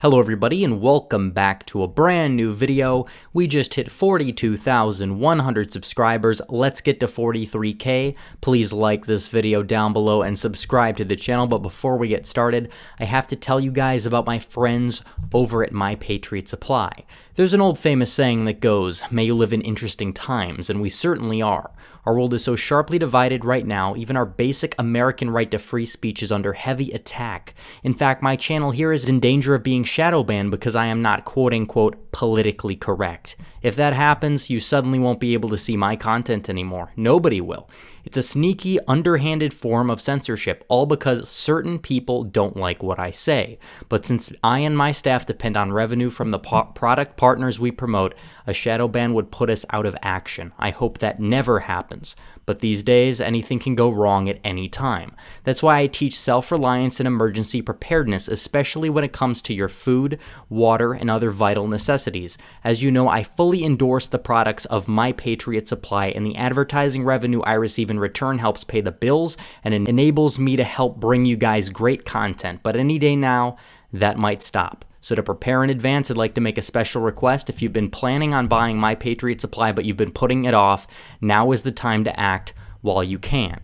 Hello everybody and welcome back to a brand new video. We just hit 42,100 subscribers. Let's get to 43K. Please like this video down below and subscribe to the channel. But before we get started, I have to tell you guys about my friends over at My Patriot Supply. There's an old famous saying that goes, "May you live in interesting times," and we certainly are. Our world is so sharply divided right now, even our basic American right to free speech is under heavy attack. In fact, my channel here is in danger of being shadow banned because I am not quote-unquote politically correct. If that happens, you suddenly won't be able to see my content anymore. Nobody will. It's a sneaky, underhanded form of censorship, all because certain people don't like what I say. But since I and my staff depend on revenue from the product partners we promote, a shadow ban would put us out of action. I hope that never happens. But these days, anything can go wrong at any time. That's why I teach self-reliance and emergency preparedness, especially when it comes to your food, water, and other vital necessities. As you know, I fully endorse the products of My Patriot Supply, and the advertising revenue I receive in return helps pay the bills and enables me to help bring you guys great content. But any day now, that might stop. So to prepare in advance, I'd like to make a special request. If you've been planning on buying My Patriot Supply but you've been putting it off, now is the time to act while you can.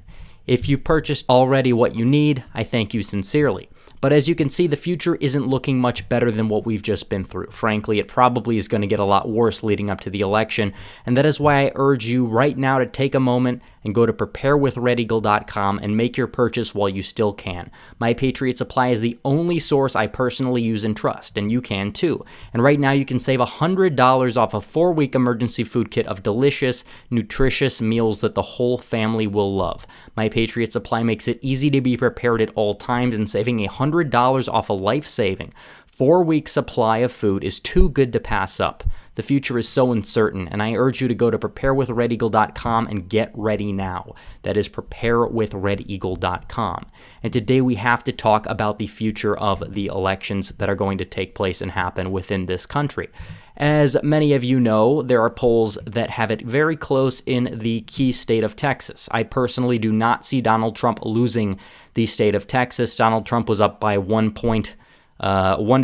If you've purchased already what you need, I thank you sincerely. But as you can see, the future isn't looking much better than what we've just been through. Frankly, it probably is going to get a lot worse leading up to the election, and that is why I urge you right now to take a moment and go to preparewithredeagle.com and make your purchase while you still can. My Patriot Supply is the only source I personally use and trust, and you can too. And right now you can save $100 off a 4-week emergency food kit of delicious, nutritious meals that the whole family will love. My Patriot Supply makes it easy to be prepared at all times, and saving $100 off a life-saving 4-week supply of food is too good to pass up. The future is so uncertain, and I urge you to go to preparewithredeagle.com and get ready now. That is preparewithredeagle.com. And today we have to talk about the future of the elections that are going to take place and happen within this country. As many of you know, there are polls that have it very close in the key state of Texas. I personally do not see Donald Trump losing the state of Texas. Donald Trump was up by 1 to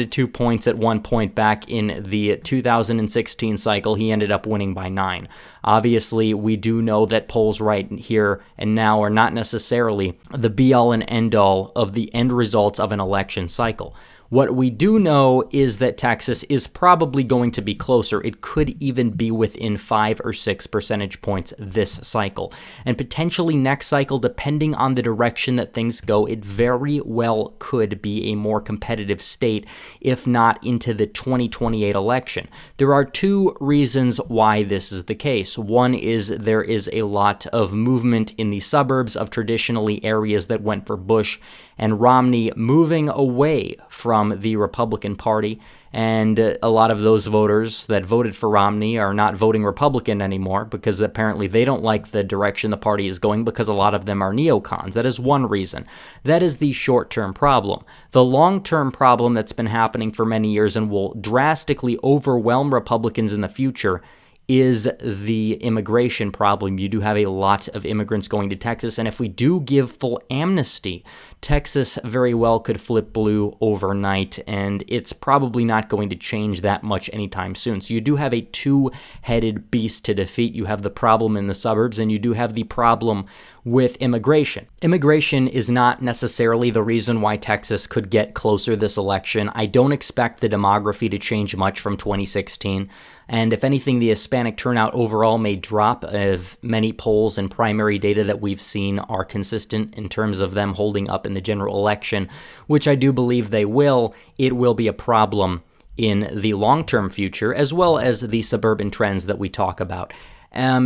2 points at one point back in the 2016 cycle. He ended up winning by 9. Obviously, we do know that polls right here and now are not necessarily the be-all and end-all of the end results of an election cycle. What we do know is that Texas is probably going to be closer. It could even be within 5 or 6 percentage points this cycle. And potentially next cycle, depending on the direction that things go, it very well could be a more competitive state, if not into the 2028 election. There are 2 reasons why this is the case. One is there is a lot of movement in the suburbs of traditionally areas that went for Bush and Romney moving away from the Republican Party, and a lot of those voters that voted for Romney are not voting Republican anymore because apparently they don't like the direction the party is going because a lot of them are neocons. That is one reason. That is the short-term problem. The long-term problem that's been happening for many years and will drastically overwhelm Republicans in the future is the immigration problem. You do have a lot of immigrants going to Texas, and if we do give full amnesty, Texas very well could flip blue overnight, and it's probably not going to change that much anytime soon. So you do have a 2-headed beast to defeat. You have the problem in the suburbs, and you do have the problem with immigration. Immigration is not necessarily the reason why Texas could get closer this election. I don't expect the demography to change much from 2016. And if anything, the Hispanic turnout overall may drop if many polls and primary data that we've seen are consistent in terms of them holding up in the general election, which I do believe they will. It will be a problem in the long-term future, as well as the suburban trends that we talk about.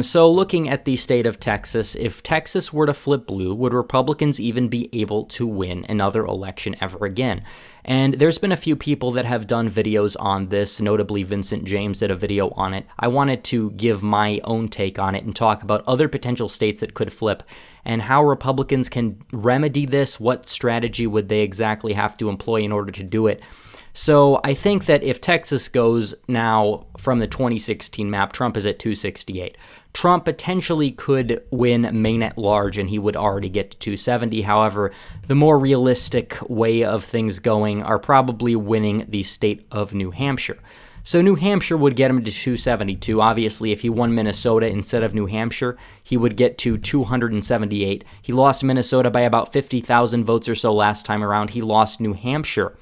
So looking at the state of Texas, if Texas were to flip blue, would Republicans even be able to win another election ever again? And there's been a few people that have done videos on this, notably Vincent James did a video on it. I wanted to give my own take on it and talk about other potential states that could flip and how Republicans can remedy this. What strategy would they exactly have to employ in order to do it? So I think that if Texas goes now from the 2016 map, Trump is at 268. Trump potentially could win Maine at large, and he would already get to 270. However, the more realistic way of things going are probably winning the state of New Hampshire. So New Hampshire would get him to 272. Obviously, if he won Minnesota instead of New Hampshire, he would get to 278. He lost Minnesota by about 50,000 votes or so last time around. He lost New Hampshire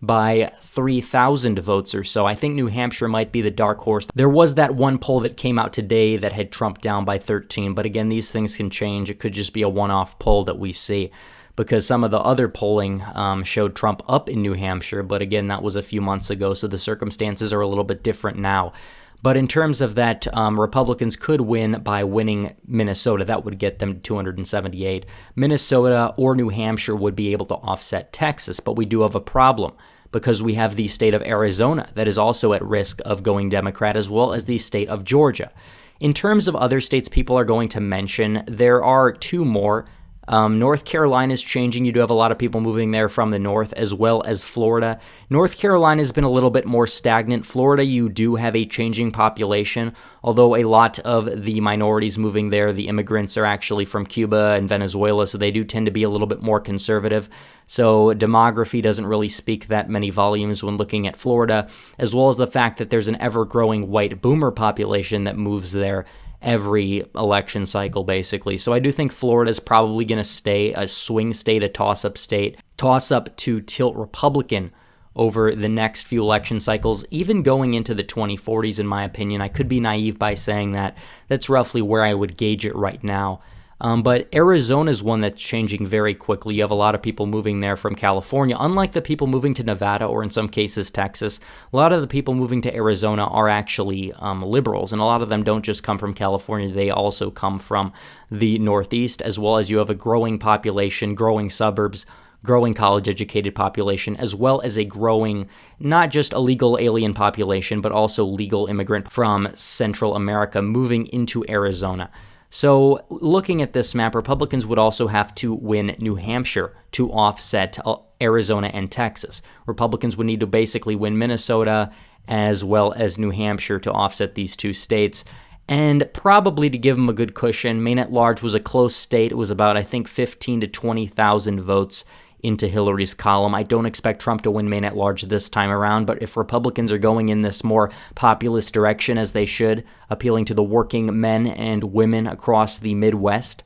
by 3,000 votes or so. I think New Hampshire might be the dark horse. There was that one poll that came out today that had Trump down by 13, but again, these things can change. It could just be a one-off poll that we see, because some of the other polling showed Trump up in New Hampshire, but again, that was a few months ago, so the circumstances are a little bit different now. But in terms of that, Republicans could win by winning Minnesota. That would get them to 278. Minnesota or New Hampshire would be able to offset Texas, but we do have a problem because we have the state of Arizona that is also at risk of going Democrat, as well as the state of Georgia. In terms of other states people are going to mention, there are two more. North Carolina is changing. You do have a lot of people moving there from the north, as well as Florida. North Carolina has been a little bit more stagnant. Florida, you do have a changing population, although a lot of the minorities moving there, the immigrants, are actually from Cuba and Venezuela, so they do tend to be a little bit more conservative. So demography doesn't really speak that many volumes when looking at Florida, as well as the fact that there's an ever-growing white boomer population that moves there every election cycle, basically. So I do think Florida is probably going to stay a swing state, a toss-up state, toss-up to tilt Republican over the next few election cycles, even going into the 2040s, in my opinion. I could be naive by saying that. That's roughly where I would gauge it right now. But Arizona is one that's changing very quickly. You have a lot of people moving there from California. Unlike the people moving to Nevada or in some cases Texas, a lot of the people moving to Arizona are actually liberals, and a lot of them don't just come from California. They also come from the Northeast, as well as you have a growing population, growing suburbs, growing college-educated population, as well as a growing, not just illegal alien population, but also legal immigrant from Central America moving into Arizona. So looking at this map, Republicans would also have to win New Hampshire to offset Arizona and Texas. Republicans would need to basically win Minnesota as well as New Hampshire to offset these two states. And probably to give them a good cushion, Maine at large was a close state. It was about, I think, 15 to 20,000 votes into Hillary's column. I don't expect Trump to win Maine at large this time around, but if Republicans are going in this more populist direction, as they should, appealing to the working men and women across the Midwest,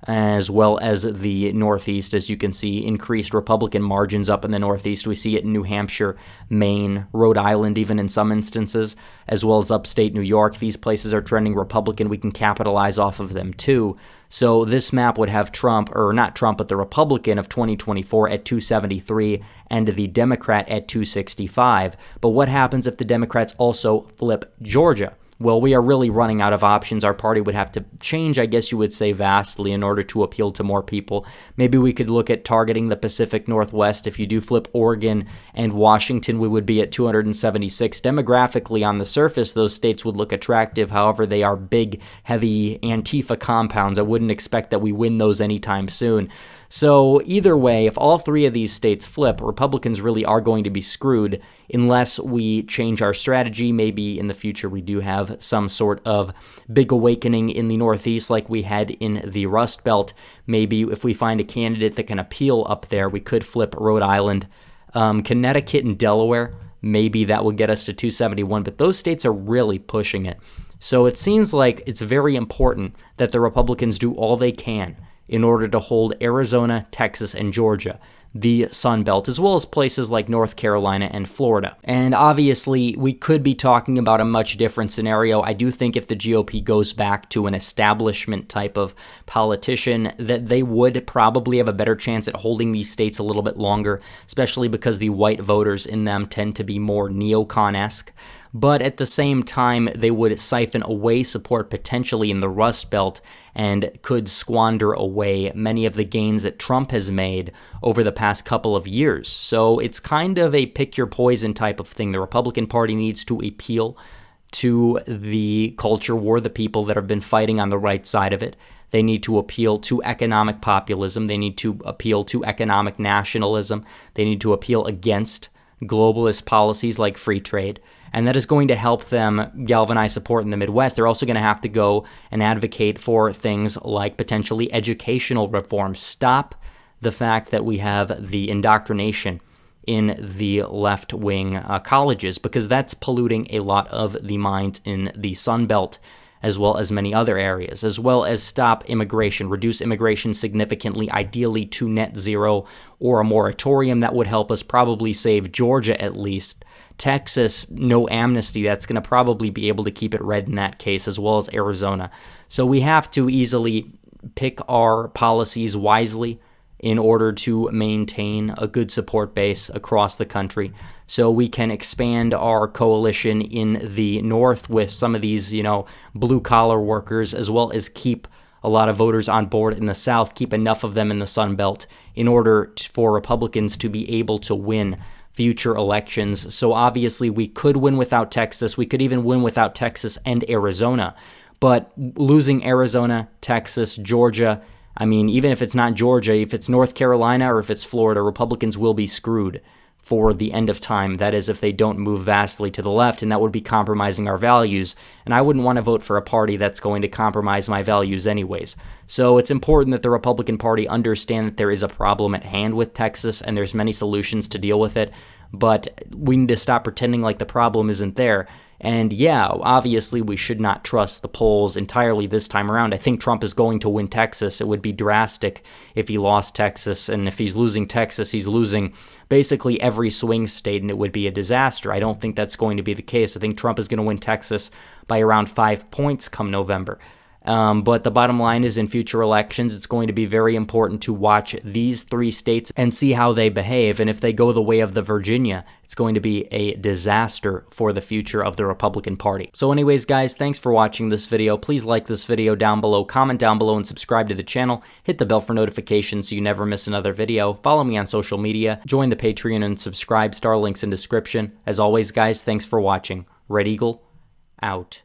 as well as the Northeast, as you can see, increased Republican margins up in the Northeast. We see it in New Hampshire, Maine, Rhode Island, even in some instances, as well as upstate New York. These places are trending Republican. We can capitalize off of them too. So this map would have Trump, or not Trump, but the Republican of 2024 at 273 and the Democrat at 265. But what happens if the Democrats also flip Georgia? Well, we are really running out of options. Our party would have to change, I guess you would say, vastly in order to appeal to more people. Maybe we could look at targeting the Pacific Northwest. If you do flip Oregon and Washington, we would be at 276. Demographically, on the surface, those states would look attractive. However, they are big, heavy Antifa compounds. I wouldn't expect that we win those anytime soon. So either way, if all three of these states flip, Republicans really are going to be screwed unless we change our strategy. Maybe in the future we do have some sort of big awakening in the Northeast like we had in the Rust Belt. Maybe if we find a candidate that can appeal up there, we could flip Rhode Island, Connecticut, and Delaware. Maybe that would get us to 271, but those states are really pushing it. So it seems like it's very important that the Republicans do all they can in order to hold Arizona, Texas, and Georgia, the Sun Belt, as well as places like North Carolina and Florida. And obviously, we could be talking about a much different scenario. I do think if the GOP goes back to an establishment type of politician, that they would probably have a better chance at holding these states a little bit longer, especially because the white voters in them tend to be more neocon-esque. But at the same time, they would siphon away support potentially in the Rust Belt and could squander away many of the gains that Trump has made over the past couple of years. So it's kind of a pick your poison type of thing. The Republican Party needs to appeal to the culture war, the people that have been fighting on the right side of it. They need to appeal to economic populism. They need to appeal to economic nationalism. They need to appeal against globalist policies like free trade, and that is going to help them galvanize support in the Midwest. They're also going to have to go and advocate for things like potentially educational reform. Stop the fact that we have the indoctrination in the left-wing colleges, because that's polluting a lot of the minds in the Sun Belt, as well as many other areas, as well as stop immigration, reduce immigration significantly, ideally to net zero or a moratorium that would help us probably save Georgia at least. Texas, no amnesty. That's going to probably be able to keep it red in that case, as well as Arizona. So we have to easily pick our policies wisely in order to maintain a good support base across the country, so we can expand our coalition in the North with some of these, blue-collar workers, as well as keep a lot of voters on board in the South, keep enough of them in the Sun Belt in order for Republicans to be able to win future elections. So obviously we could win without Texas. We could even win without Texas and Arizona. But losing Arizona, Texas, Georgia, even if it's not Georgia, if it's North Carolina or if it's Florida, Republicans will be screwed for the end of time. That is, if they don't move vastly to the left, and that would be compromising our values. And I wouldn't want to vote for a party that's going to compromise my values anyways. So it's important that the Republican Party understand that there is a problem at hand with Texas, and there's many solutions to deal with it. But we need to stop pretending like the problem isn't there. And yeah, obviously we should not trust the polls entirely this time around. I think Trump is going to win Texas. It would be drastic if he lost Texas, and if he's losing Texas, he's losing basically every swing state, and it would be a disaster. I don't think that's going to be the case. I think Trump is going to win Texas by around 5 points come November. But the bottom line is, in future elections, it's going to be very important to watch these 3 states and see how they behave. And if they go the way of the Virginia, it's going to be a disaster for the future of the Republican Party. So anyways, guys, thanks for watching this video. Please like this video down below, comment down below, and subscribe to the channel. Hit the bell for notifications so you never miss another video. Follow me on social media, join the Patreon, and subscribe. Star links in description. As always, guys, thanks for watching. Red Eagle, out.